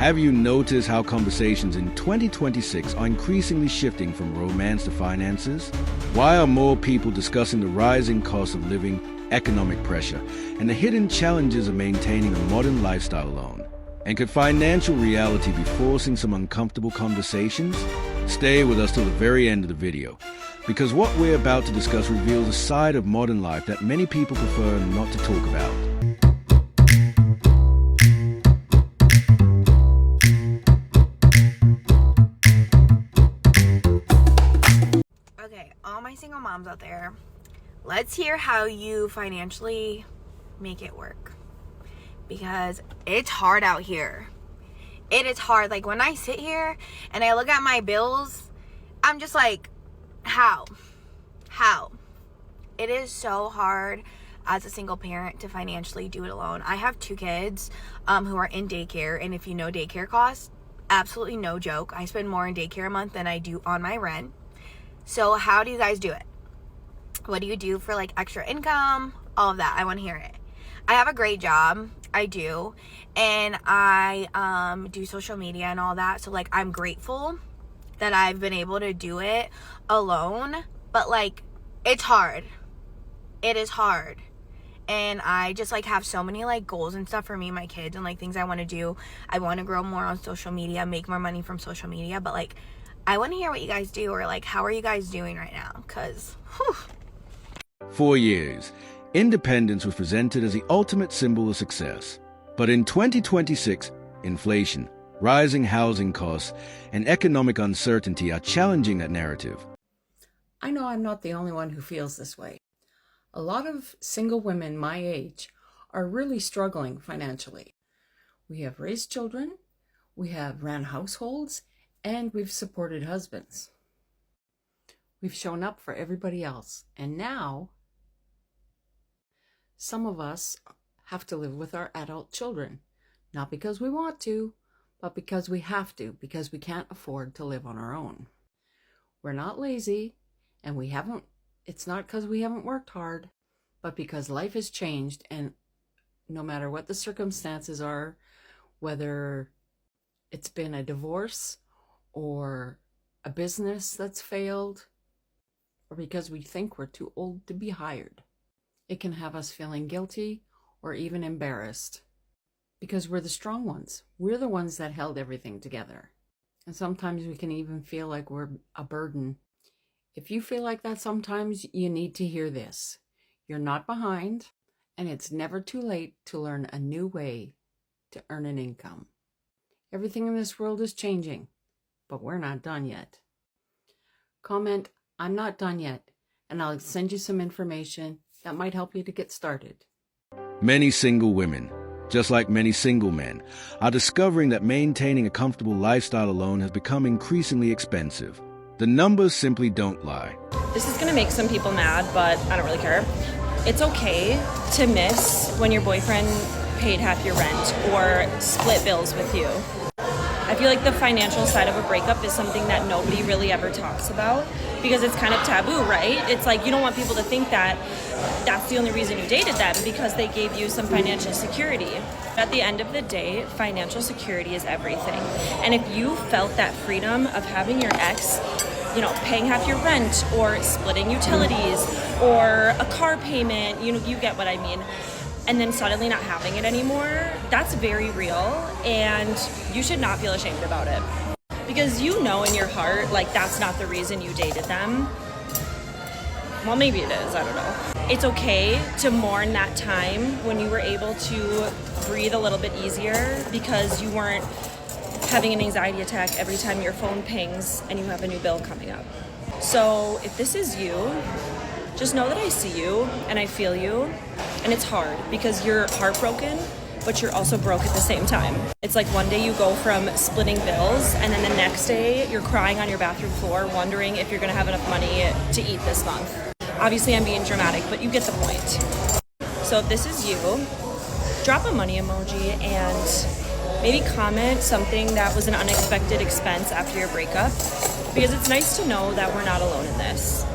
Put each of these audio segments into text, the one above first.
Have you noticed how conversations in 2026 are increasingly shifting from romance to finances? Why are more people discussing the rising cost of living, economic pressure, and the hidden challenges of maintaining a modern lifestyle alone? And could financial reality be forcing some uncomfortable conversations? Stay with us till the very end of the video, because what we're about to discuss reveals a side of modern life that many people prefer not to talk about. Okay, all my single moms out there, let's hear how you financially make it work. Because it's hard out here. It is hard. Like, when I sit here and I look at my bills, I'm just like, how? It is so hard as a single parent to financially do it alone. I have 2 kids who are in daycare, and if you know daycare costs, absolutely no joke. I spend more in daycare a month than I do on my rent. So how do you guys do it? What do you do for like extra income? All of that. I want to hear it. I have a great job. I do. And I do social media and all that. So like, I'm grateful that I've been able to do it alone. But like, it's hard. It is hard. And I just like have so many like goals and stuff for me and my kids and like things I want to do. I want to grow more on social media, make more money from social media. But like, I want to hear what you guys do, or like, how are you guys doing right now? Because, For years, independence was presented as the ultimate symbol of success. But in 2026, inflation, rising housing costs, and economic uncertainty are challenging that narrative. I know I'm not the only one who feels this way. A lot of single women my age are really struggling financially. We have raised children, we have ran households, and we've supported husbands. We've shown up for everybody else. And now, some of us have to live with our adult children. Not because we want to, but because we have to, because we can't afford to live on our own. We're not lazy, and it's not because we haven't worked hard, but because life has changed, and no matter what the circumstances are, whether it's been a divorce, or a business that's failed, or because we think we're too old to be hired. It can have us feeling guilty or even embarrassed because we're the strong ones. We're the ones that held everything together. And sometimes we can even feel like we're a burden. If you feel like that sometimes, you need to hear this. You're not behind, and it's never too late to learn a new way to earn an income. Everything in this world is changing. But we're not done yet. Comment, I'm not done yet, and I'll send you some information that might help you to get started. Many single women, just like many single men, are discovering that maintaining a comfortable lifestyle alone has become increasingly expensive. The numbers simply don't lie. This is going to make some people mad, but I don't really care. It's okay to miss when your boyfriend paid half your rent or split bills with you. I feel like the financial side of a breakup is something that nobody really ever talks about because it's kind of taboo, right? It's like you don't want people to think that that's the only reason you dated them because they gave you some financial security. At the end of the day, financial security is everything. And if you felt that freedom of having your ex, paying half your rent or splitting utilities or a car payment, you get what I mean, and then suddenly not having it anymore, that's very real, and you should not feel ashamed about it. Because in your heart, like, that's not the reason you dated them. Well, maybe it is, I don't know. It's okay to mourn that time when you were able to breathe a little bit easier because you weren't having an anxiety attack every time your phone pings and you have a new bill coming up. So if this is you, just know that I see you and I feel you. And it's hard because you're heartbroken, but you're also broke at the same time. It's like one day you go from splitting bills and then the next day you're crying on your bathroom floor wondering if you're gonna have enough money to eat this month. Obviously I'm being dramatic, but you get the point. So if this is you, drop a money emoji and maybe comment something that was an unexpected expense after your breakup, because it's nice to know that we're not alone in this.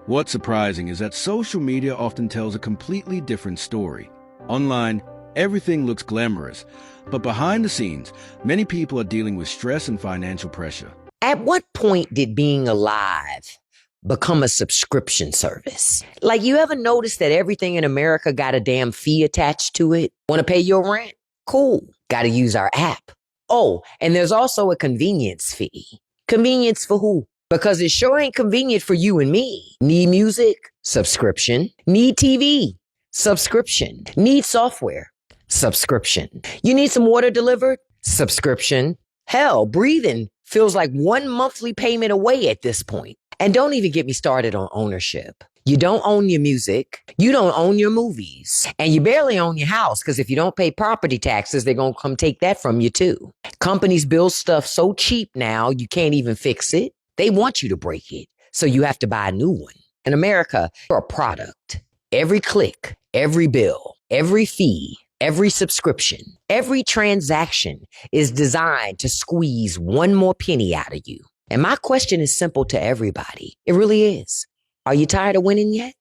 What's surprising is that social media often tells a completely different story. Online, Everything looks glamorous, but behind the scenes, many people are dealing with stress and financial pressure. At what point did being alive become a subscription service? Like, you ever notice that everything in America got a damn fee attached to it? Want to pay your rent? Cool. Got to use our app. Oh, and there's also a convenience fee. Convenience for who? Because it sure ain't convenient for you and me. Need music? Subscription. Need TV? Subscription. Need software? Subscription. You need some water delivered? Subscription. Hell, breathing feels like one monthly payment away at this point. And don't even get me started on ownership. You don't own your music. You don't own your movies. And you barely own your house, because if you don't pay property taxes, they're going to come take that from you too. Companies build stuff so cheap now, you can't even fix it. They want you to break it, so you have to buy a new one. In America, you're a product. Every click, every bill, every fee, every subscription, every transaction is designed to squeeze one more penny out of you. And my question is simple to everybody. It really is. Are you tired of winning yet?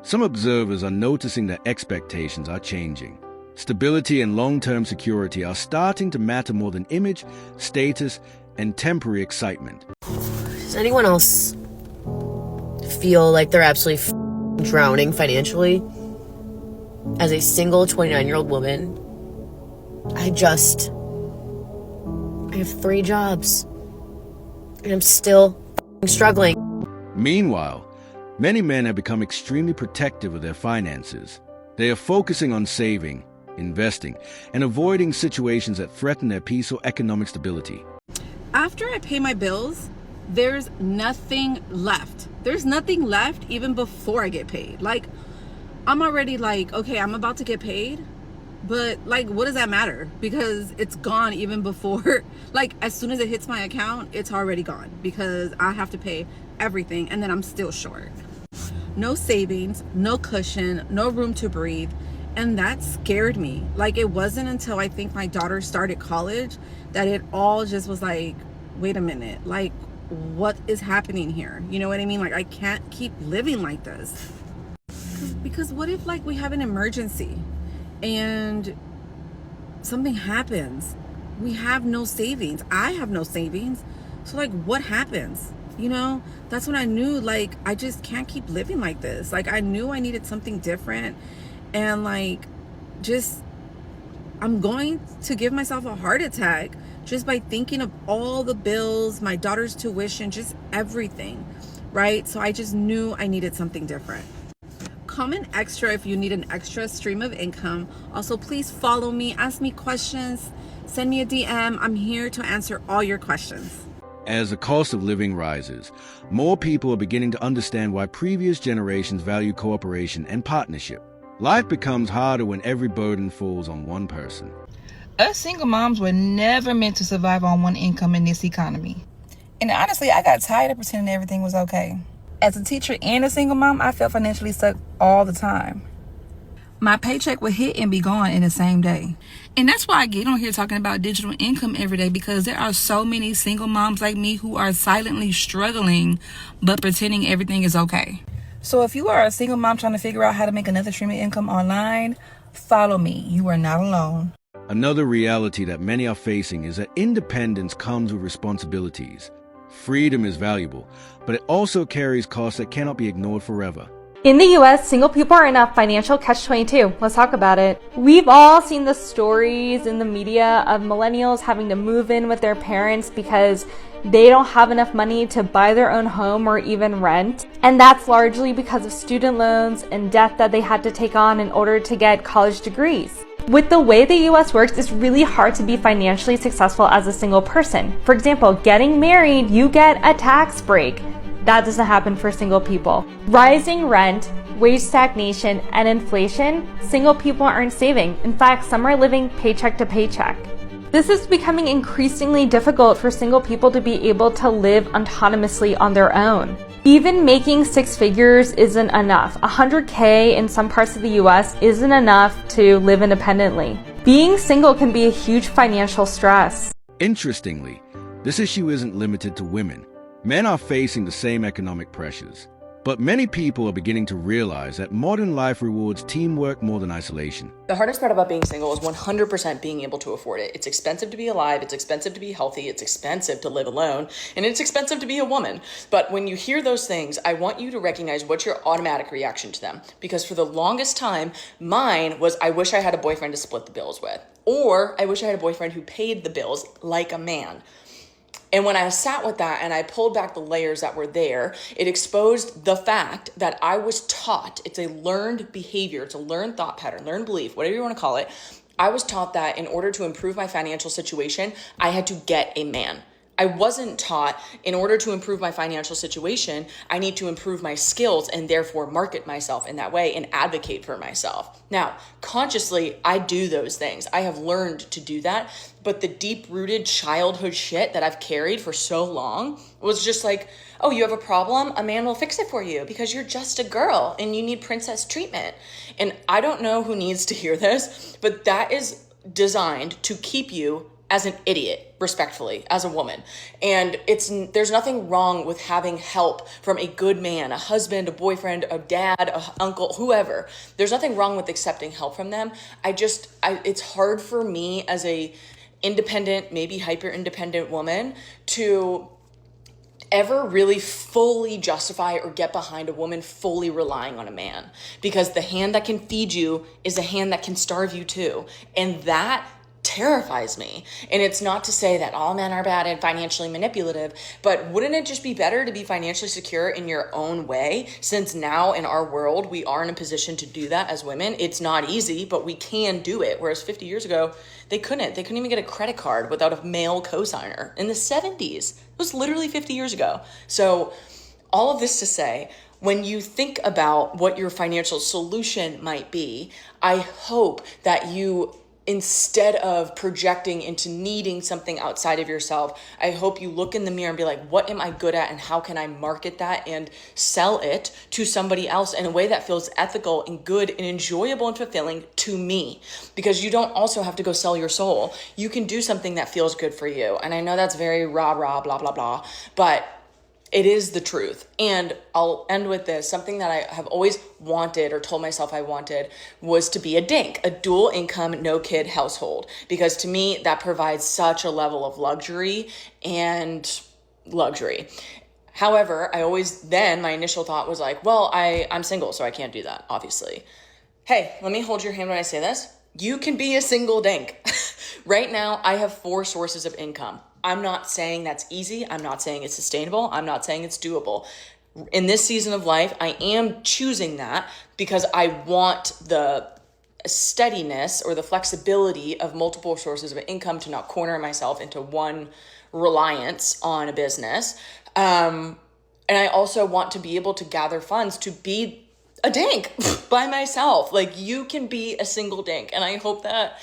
Some observers are noticing that expectations are changing. Stability and long-term security are starting to matter more than image, status, and temporary excitement. Does anyone else feel like they're absolutely drowning financially? As a single 29-year-old woman, I have 3 jobs, and I'm still struggling. Meanwhile, many men have become extremely protective of their finances. They are focusing on saving, investing, and avoiding situations that threaten their peace or economic stability. After I pay my bills, there's nothing left. There's nothing left even before I get paid. Like, I'm already like, okay, I'm about to get paid, but like, what does that matter? Because it's gone even before, like, as soon as it hits my account, it's already gone because I have to pay everything, and then I'm still short. No savings, no cushion, no room to breathe. And that scared me. Like, it wasn't until I think my daughter started college that it all just was like, wait a minute, like, what is happening here? You know what I mean? Like, I can't keep living like this. Because what if, like, we have an emergency and something happens? We have no savings. I have no savings. So, like, what happens? You know, that's when I knew, like, I just can't keep living like this. Like, I knew I needed something different. And, like, just, I'm going to give myself a heart attack just by thinking of all the bills, my daughter's tuition, just everything, right? So I just knew I needed something different. Comment extra if you need an extra stream of income. Also, please follow me, ask me questions, send me a DM. I'm here to answer all your questions. As the cost of living rises, more people are beginning to understand why previous generations valued cooperation and partnership. Life becomes harder when every burden falls on one person. Us single moms were never meant to survive on one income in this economy. And honestly, I got tired of pretending everything was okay. As a teacher and a single mom, I felt financially stuck all the time. My paycheck would hit and be gone in the same day. And that's why I get on here talking about digital income every day, because there are so many single moms like me who are silently struggling, but pretending everything is okay. So if you are a single mom trying to figure out how to make another stream of income online, follow me. You are not alone. Another reality that many are facing is that independence comes with responsibilities. Freedom is valuable, but it also carries costs that cannot be ignored forever. In the US, single people are in a financial catch-22. Let's talk about it. We've all seen the stories in the media of millennials having to move in with their parents because they don't have enough money to buy their own home or even rent. And that's largely because of student loans and debt that they had to take on in order to get college degrees. With the way the US works, it's really hard to be financially successful as a single person. For example, getting married, you get a tax break. That doesn't happen for single people. Rising rent, wage stagnation, and inflation, single people aren't saving. In fact, some are living paycheck to paycheck. This is becoming increasingly difficult for single people to be able to live autonomously on their own. Even making 6 figures isn't enough. 100K in some parts of the US isn't enough to live independently. Being single can be a huge financial stress. Interestingly, this issue isn't limited to women. Men are facing the same economic pressures. But many people are beginning to realize that modern life rewards teamwork more than isolation. The hardest part about being single is 100% being able to afford it. It's expensive to be alive, it's expensive to be healthy, it's expensive to live alone, and it's expensive to be a woman. But when you hear those things, I want you to recognize what's your automatic reaction to them. Because for the longest time, mine was, I wish I had a boyfriend to split the bills with. Or I wish I had a boyfriend who paid the bills like a man. And when I sat with that and I pulled back the layers that were there, it exposed the fact that I was taught, it's a learned behavior, it's a learned thought pattern, learned belief, whatever you want to call it. I was taught that in order to improve my financial situation, I had to get a man. I wasn't taught in order to improve my financial situation, I need to improve my skills and therefore market myself in that way and advocate for myself. Now, consciously, I do those things. I have learned to do that, but the deep-rooted childhood shit that I've carried for so long was just like, oh, you have a problem? A man will fix it for you because you're just a girl and you need princess treatment. And I don't know who needs to hear this, but that is designed to keep you as an idiot, respectfully, as a woman. And there's nothing wrong with having help from a good man, a husband, a boyfriend, a dad, a uncle, whoever. There's nothing wrong with accepting help from them. It's hard for me as a independent, maybe hyper-independent woman to ever really fully justify or get behind a woman fully relying on a man. Because the hand that can feed you is a hand that can starve you too. And that terrifies me. And it's not to say that all men are bad and financially manipulative, but wouldn't it just be better to be financially secure in your own way? Since now in our world, we are in a position to do that as women. It's not easy, but we can do it. Whereas 50 years ago, they couldn't even get a credit card without a male cosigner. In the 70s, it was literally 50 years ago. So all of this to say, when you think about what your financial solution might be, I hope that you, instead of projecting into needing something outside of yourself, I hope you look in the mirror and be like, what am I good at and how can I market that and sell it to somebody else in a way that feels ethical and good and enjoyable and fulfilling to me? Because you don't also have to go sell your soul. You can do something that feels good for you. And I know that's very rah, blah, blah, blah, but it is the truth. And I'll end with this. Something that I have always wanted or told myself I wanted was to be a DINK, a dual income, no kid household. Because to me, that provides such a level of luxury. However, my initial thought was like, well, I'm single, so I can't do that, obviously. Hey, let me hold your hand when I say this. You can be a single DINK. Right now, I have 4 sources of income. I'm not saying that's easy. I'm not saying it's sustainable. I'm not saying it's doable. In this season of life, I am choosing that because I want the steadiness or the flexibility of multiple sources of income to not corner myself into one reliance on a business. And I also want to be able to gather funds to be a DINK by myself. Like, you can be a single DINK. And I hope that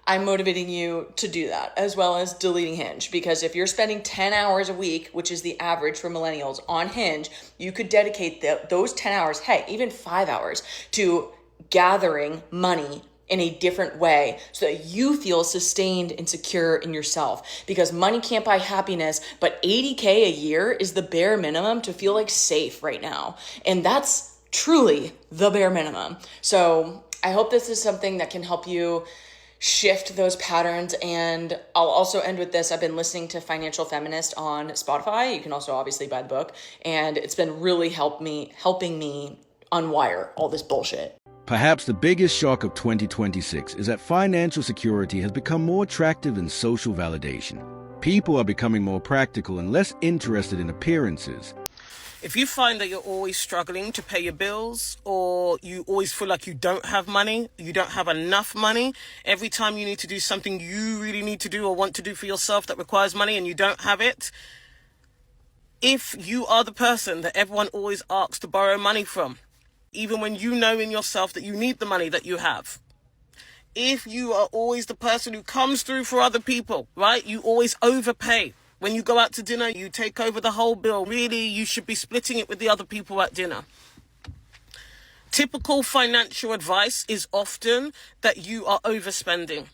I'm motivating you to do that, as well as deleting Hinge. Because if you're spending 10 hours a week, which is the average for millennials on Hinge, you could dedicate those 10 hours, even 5 hours, to gathering money in a different way so that you feel sustained and secure in yourself. Because money can't buy happiness, but $80K a year is the bare minimum to feel like safe right now. And that's truly the bare minimum. So I hope this is something that can help you shift those patterns. And I'll also end with this. I've been listening to Financial Feminist on Spotify. You can also obviously buy the book. And it's been really helping me unwire all this bullshit. Perhaps the biggest shock of 2026 is that financial security has become more attractive than social validation. People are becoming more practical and less interested in appearances. If you find that you're always struggling to pay your bills, or you always feel like you don't have money, you don't have enough money, every time you need to do something you really need to do or want to do for yourself that requires money and you don't have it, if you are the person that everyone always asks to borrow money from, even when you know in yourself that you need the money that you have, if you are always the person who comes through for other people, right? You always overpay. When you go out to dinner, you take over the whole bill. Really, you should be splitting it with the other people at dinner. Typical financial advice is often that you are overspending.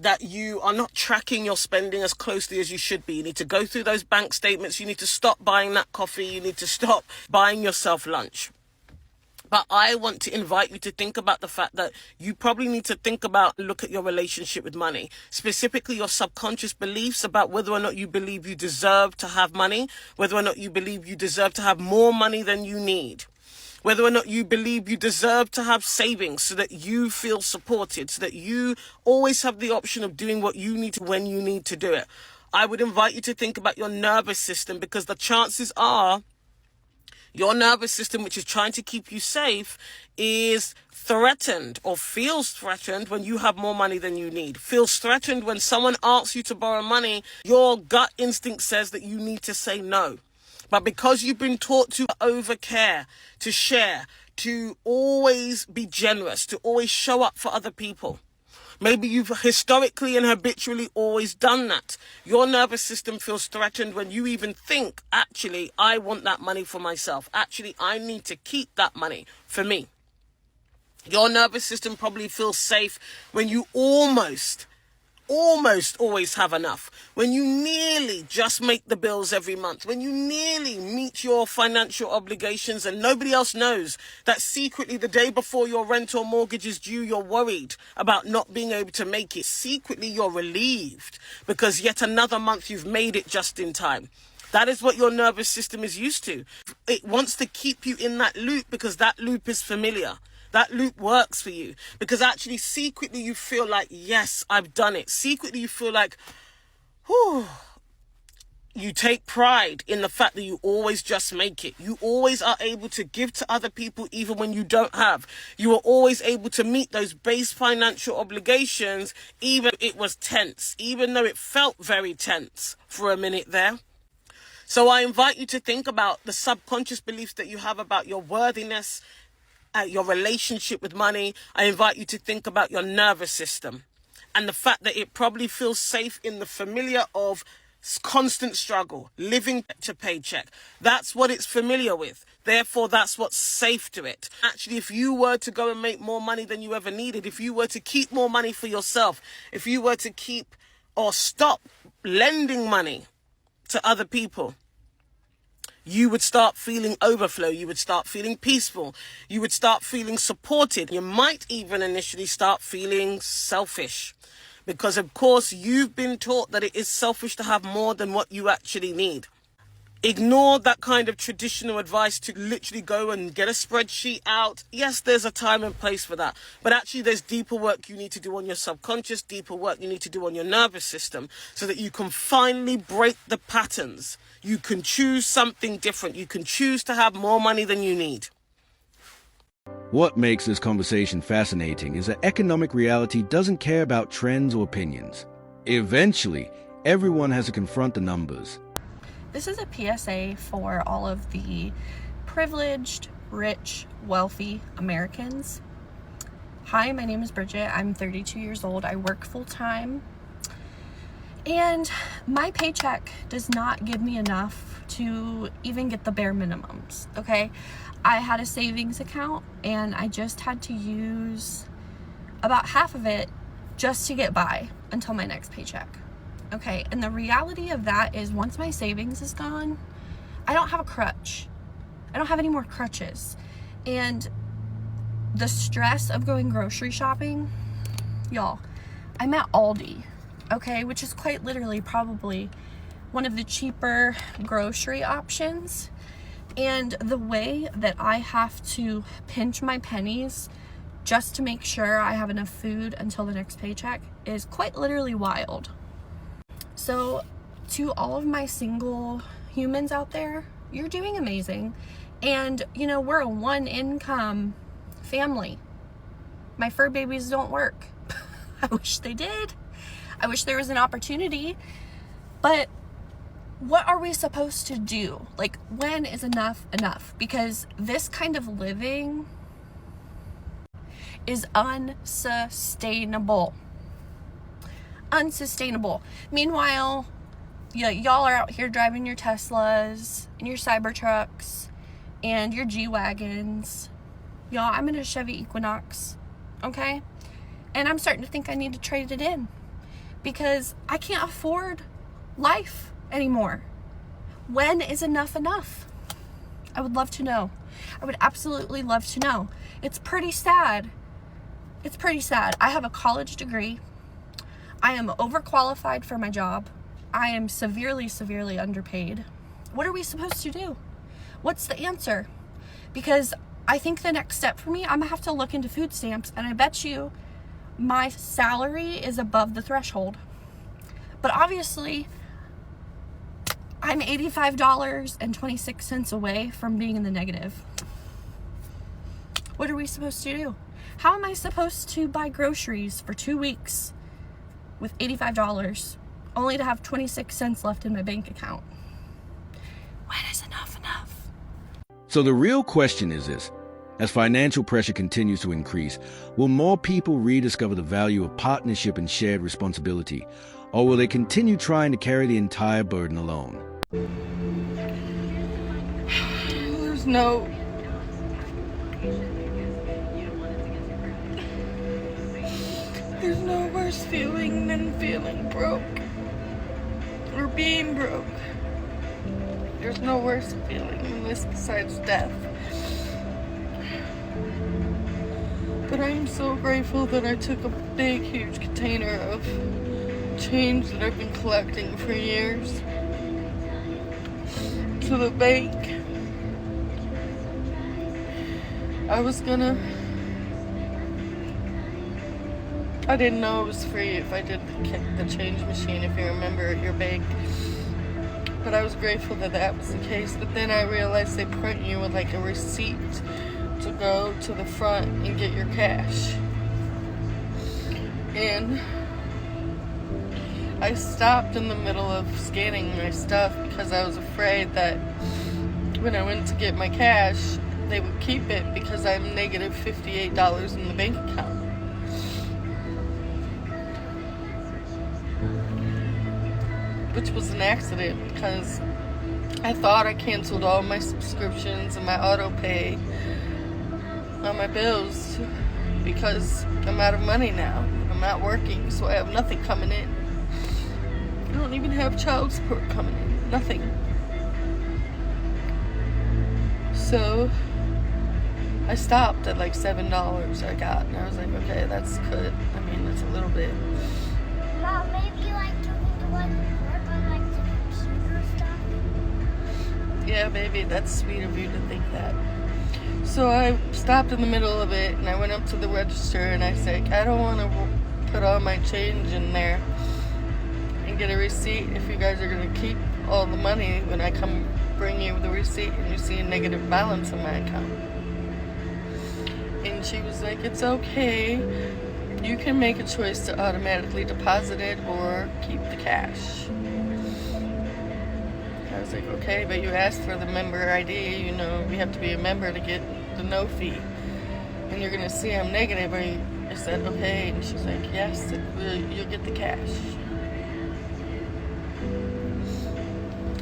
that you are not tracking your spending as closely as you should be. You need to go through those bank statements. You need to stop buying that coffee. You need to stop buying yourself lunch. But I want to invite you to think about the fact that you probably need to look at your relationship with money, specifically your subconscious beliefs about whether or not you believe you deserve to have money, whether or not you believe you deserve to have more money than you need, whether or not you believe you deserve to have savings so that you feel supported, so that you always have the option of doing what you need to when you need to do it. I would invite you to think about your nervous system, because the chances are your nervous system, which is trying to keep you safe, is threatened or feels threatened when you have more money than you need. Feels threatened when someone asks you to borrow money. Your gut instinct says that you need to say no. But because you've been taught to overcare, to share, to always be generous, to always show up for other people, maybe you've historically and habitually always done that. Your nervous system feels threatened when you even think, actually, I want that money for myself. Actually, I need to keep that money for me. Your nervous system probably feels safe when you almost always have enough, when you nearly just make the bills every month, when you nearly meet your financial obligations and nobody else knows that secretly the day before your rent or mortgage is due, you're worried about not being able to make it. Secretly, you're relieved because yet another month you've made it just in time. That is what your nervous system is used to. It wants to keep you in that loop because that loop is familiar. That loop works for you because actually secretly you feel like, yes, I've done it. Secretly you feel like, whew. You take pride in the fact that you always just make it. You always are able to give to other people even when you don't have. You are always able to meet those base financial obligations even if it was tense, even though it felt very tense for a minute there. So I invite you to think about the subconscious beliefs that you have about your worthiness, your relationship with money. I invite you to think about your nervous system and the fact that it probably feels safe in the familiar of constant struggle, living to paycheck. That's what it's familiar with. Therefore, that's what's safe to it. Actually, if you were to go and make more money than you ever needed, if you were to keep more money for yourself, if you were to keep or stop lending money to other people, you would start feeling overflow. You would start feeling peaceful. You would start feeling supported. You might even initially start feeling selfish because, of course, you've been taught that it is selfish to have more than what you actually need. Ignore that kind of traditional advice to literally go and get a spreadsheet out. Yes, there's a time and place for that. But actually, there's deeper work you need to do on your subconscious, deeper work you need to do on your nervous system so that you can finally break the patterns. You can choose something different. You can choose to have more money than you need. What makes this conversation fascinating is that economic reality doesn't care about trends or opinions. Eventually, everyone has to confront the numbers. This is a PSA for all of the privileged, rich, wealthy Americans. Hi, my name is Bridget. I'm 32 years old. I work full-time. And my paycheck does not give me enough to even get the bare minimums, okay? I had a savings account and I just had to use about half of it just to get by until my next paycheck. Okay, and the reality of that is once my savings is gone, I don't have a crutch. I don't have any more crutches. And the stress of going grocery shopping, y'all, I'm at Aldi, okay, which is quite literally probably one of the cheaper grocery options. And the way that I have to pinch my pennies just to make sure I have enough food until the next paycheck is quite literally wild. So to all of my single humans out there, you're doing amazing. And you know, we're a one income family. My fur babies don't work. I wish they did. I wish there was an opportunity. But what are we supposed to do? Like, when is enough enough? Because this kind of living is unsustainable. Unsustainable. Meanwhile, y'all are out here driving your Teslas and your Cybertrucks and your G-Wagons. Y'all, I'm in a Chevy Equinox, okay? And I'm starting to think I need to trade it in because I can't afford life anymore. When is enough enough? I would love to know. I would absolutely love to know. It's pretty sad. It's pretty sad. I have a college degree. I am overqualified for my job. I am severely, severely underpaid. What are we supposed to do? What's the answer? Because I think the next step for me, I'm gonna have to look into food stamps, and I bet you my salary is above the threshold. But obviously, I'm $85.26 away from being in the negative. What are we supposed to do? How am I supposed to buy groceries for 2 weeks with $85 only to have 26 cents left in my bank account? When is enough enough? So the real question is this: as financial pressure continues to increase, will more people rediscover the value of partnership and shared responsibility, or will they continue trying to carry the entire burden alone? There's no worse feeling than feeling broke or being broke. There's no worse feeling than this besides death. But I'm so grateful that I took a big, huge container of change that I've been collecting for years to the bank. I didn't know it was free if I did the change machine, if you remember, at your bank. But I was grateful that that was the case. But then I realized they print you with like a receipt to go to the front and get your cash. And I stopped in the middle of scanning my stuff because I was afraid that when I went to get my cash, they would keep it because I'm negative $58 in the bank account. Which was an accident because I thought I canceled all my subscriptions and my auto pay on my bills because I'm out of money now. I'm not working, so I have nothing coming in. I don't even have child support coming in. Nothing. So I stopped at like $7 I got, and I was like, okay, that's good. I mean, that's a little bit. Mom, maybe you like took me to one work on like the computer stuff? Yeah, baby, that's sweet of you to think that. So I stopped in the middle of it, and I went up to the register, and I said, I don't want to put all my change in there and get a receipt if you guys are going to keep all the money when I come bring you the receipt and you see a negative balance in my account. And she was like, it's okay. You can make a choice to automatically deposit it or keep the cash. I was like, okay, but you asked for the member ID. You know, you have to be a member to get the no fee. And you're going to see I'm negative. I said, okay. And she's like, yes, you'll get the cash.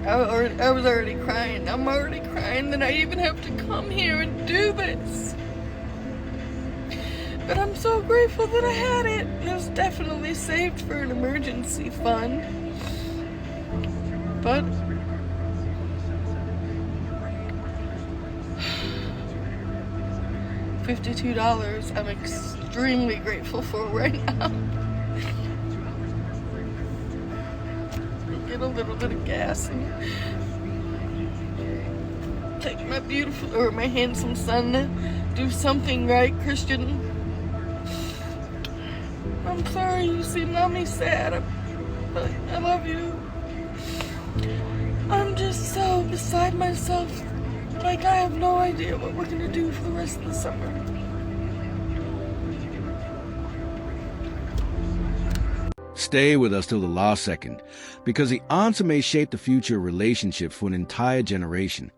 I was already crying. I'm already crying that I even have to come here and do this. But I'm so grateful that I had it. It was definitely saved for an emergency fund. But $52 I'm extremely grateful for right now. Get a little bit of gas and take my beautiful or my handsome son to do something right, Christian. I'm sorry you see mommy sad, but I love you. I'm just so beside myself. Like I have no idea what we're gonna do for the rest of the summer. Stay with us till the last second, because the answer may shape the future of relationships for an entire generation.